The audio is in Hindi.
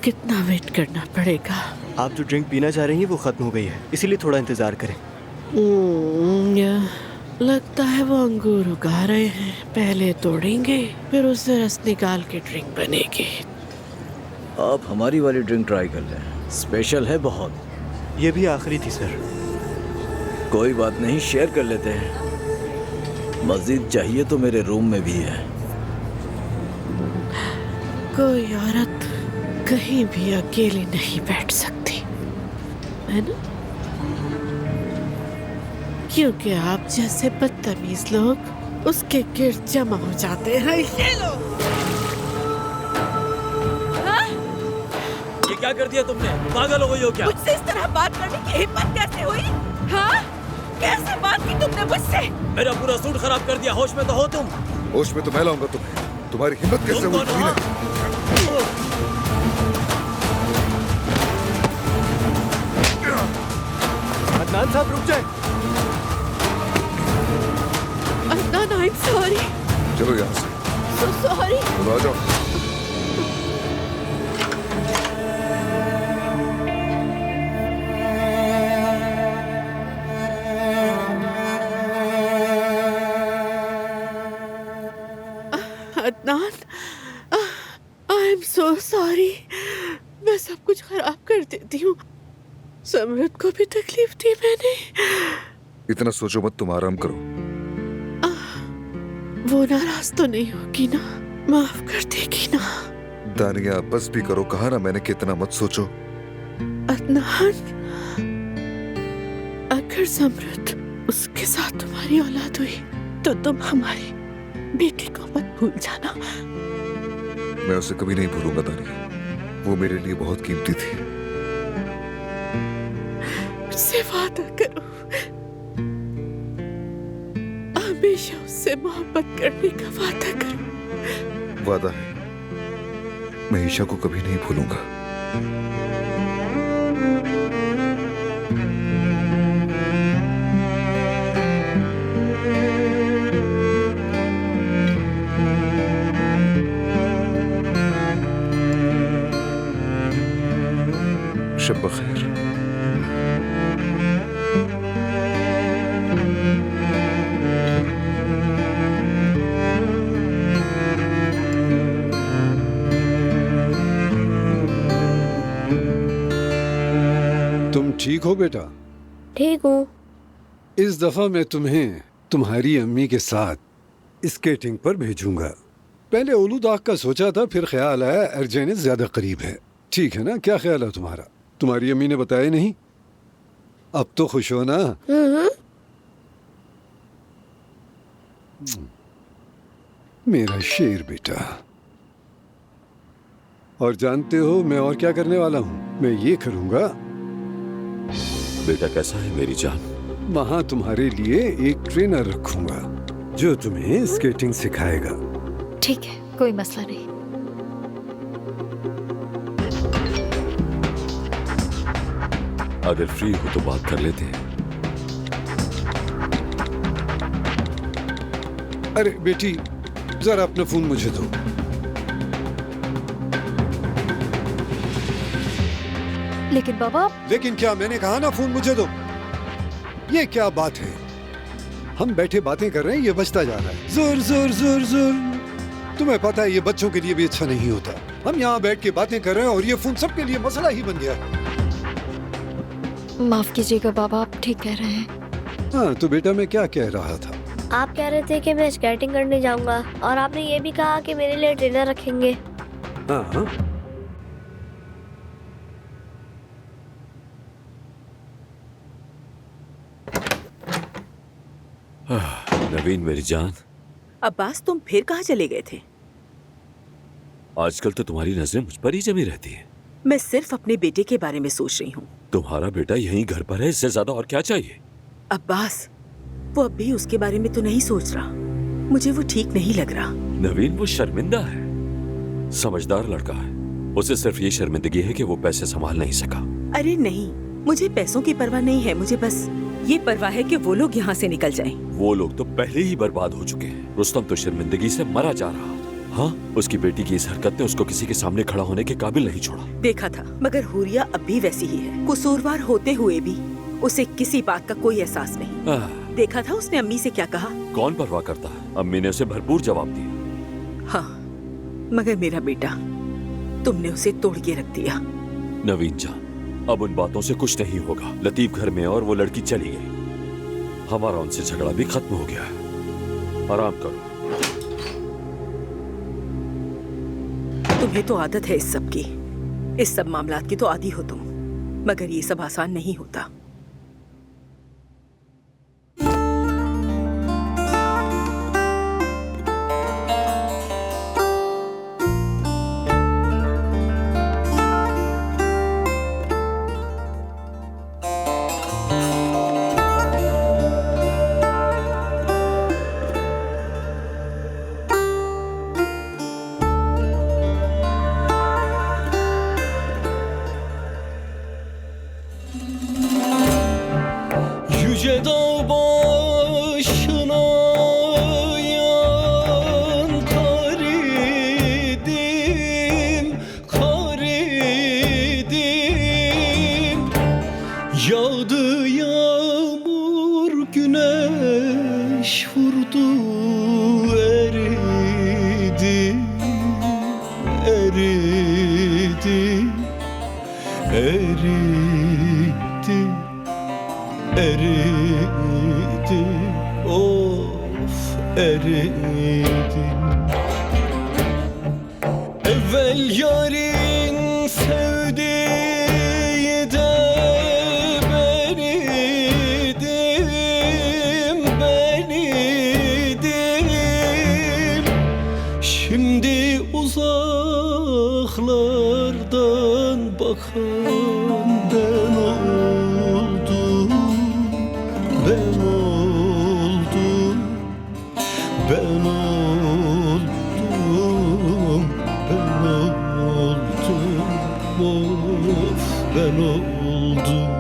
कितना वेट करना पड़ेगा? आप जो ड्रिंक पीना चाह रही हैं वो खत्म हो गई है, इसीलिए थोड़ा इंतजार करें। लगता है वो अंगूर उगा रहे हैं, पहले तोड़ेंगे फिर उससे रस निकाल के ड्रिंक बनेगी। आप हमारी वाली ड्रिंक ट्राई कर लें, स्पेशल है बहुत। ये भी आखिरी थी सर। कोई बात नहीं, शेयर कर लेते हैं। मजीद चाहिए तो मेरे रूम में भी है। कोई औरत कहीं भी अकेली नहीं बैठ सकती, है ना? क्योंकि आप जैसे बदतमीज लोग उसके गिर्द जमा हो जाते हैं। ये लो। हाँ? ये क्या कर दिया तुमने? पागल हो गई हो क्या? मुझसे इस तरह बात करने की हिम्मत कैसे हुई? हाँ? कैसे बात की तुमने मुझसे? मेरा पूरा सूट खराब कर दिया। होश में तो हो तुम? होश में तो मैं लाऊंगा तुम्हें। तुम्हारी हिम्मत कैसे हुई? अदनान साहब रुक जाए। Adnan, I am sorry. चलो यहाँ से। So sorry. चलो आ जाओ। Adnan, I am so sorry. मैं सब कुछ खराब कर देती हूँ। समृद्ध को भी तकलीफ दी मैंने। इतना सोचो मत, तुम आराम करो। वो नाराज तो नहीं होगी ना? माफ कर देगी ना? दानिया बस भी करो, कहा ना मैंने कितना मत सोचो। अदनान, अगर समृद्ध उसके साथ तुम्हारी औलाद हुई तो तुम हमारी बेटी को मत भूल जाना। मैं उसे कभी नहीं भूलूंगा दानिया, वो मेरे लिए बहुत कीमती थी। मुझसे वादा करो, हमेशा उससे मोहब्बत करने का वादा करो। वादा है, मैं ईशा को कभी नहीं भूलूंगा। शब बखैर। तुम ठीक हो बेटा? ठीक हूँ। इस दफा मैं तुम्हें तुम्हारी अम्मी के साथ स्केटिंग पर भेजूंगा। पहले ओलूदाग का सोचा था, फिर ख्याल आया अर्जेनिस ज्यादा करीब है। ठीक है ना? क्या ख्याल है तुम्हारा? तुम्हारी अम्मी ने बताया नहीं? अब तो खुश हो ना? मेरा शेर बेटा। और जानते हो मैं और क्या करने वाला हूँ? मैं ये करूंगा, बेटा कैसा है मेरी जान? वहां तुम्हारे लिए एक ट्रेनर रखूंगा जो तुम्हें स्केटिंग सिखाएगा। ठीक है, कोई मसला नहीं। अगर फ्री हो तो बात कर लेते हैं। अरे बेटी, जरा अपना फोन मुझे दो। लेकिन बाबा। लेकिन क्या? मैंने कहा ना फोन मुझे दो। ये क्या बात है? हम बैठे बातें कर रहे हैं, ये बजता जा रहा है। जोर जोर जोर जोर। तुम्हें पता है ये बच्चों के लिए भी अच्छा नहीं होता। हम यहाँ बैठ के बातें कर रहे हैं और ये फोन सबके लिए मसला ही बन गया है। माफ कीजिएगा बाबा, आप ठीक कह रहे हैं। हाँ तो बेटा मैं क्या कह रहा था? आप कह रहे थे कि मैं स्केटिंग करने जाऊंगा और आपने ये भी कहा कि मेरे लिए ट्रेनर रखेंगे। हाँ हाँ। नवीन मेरी जान। अब्बास, तुम फिर कहाँ चले गए थे? आजकल तो तुम्हारी नजरें मुझ पर ही जमी रहती हैं। मैं सिर्फ अपने बेटे के बारे में सोच रही हूँ। तुम्हारा बेटा यहीं घर पर है, इससे ज्यादा और क्या चाहिए? अब्बास, वो अब भी उसके बारे में तो नहीं सोच रहा। मुझे वो ठीक नहीं लग रहा। नवीन वो शर्मिंदा है, समझदार लड़का है। उसे सिर्फ ये शर्मिंदगी है कि वो पैसे संभाल नहीं सका। अरे नहीं, मुझे पैसों की परवाह नहीं है। मुझे बस ये परवाह है कि वो लोग यहाँ से निकल जाएं। वो लोग तो पहले ही बर्बाद हो चुके हैं। रुस्तम तो शर्मिंदगी से मरा जा रहा। हाँ, उसकी बेटी की इस हरकत ने उसको किसी के सामने खड़ा होने के काबिल नहीं छोड़ा। देखा था, मगर हुरिया अब भी वैसी ही है। कसूरवार होते हुए भी उसे किसी बात का कोई एहसास नहीं। देखा था उसने अम्मी से क्या कहा। कौन परवाह करता है, अम्मी ने उसे भरपूर जवाब दिया। हाँ, मगर मेरा बेटा, तुमने उसे तोड़ के रख दिया। नवीन जान, अब उन बातों से कुछ नहीं होगा। लतीफ घर में और वो लड़की चली गई। हमारा उनसे झगड़ा भी खत्म हो गया है। आराम करो। तुम्हें तो आदत है इस सब की, इस सब मामलात की तो आदी हो तुम, मगर ये सब आसान नहीं होता। Yüce dağ başına yankar idim, kar idim. Yağdı yağmur, güneş vurdu, eridim, eridim, eridim. Eridi, of eridi. Evvel yarın sevdiği de ben idim, ben idim. Şimdi uzaklardan bakan ben oldum. Ben oldum, ben oldum, ben oldum, of ben oldum.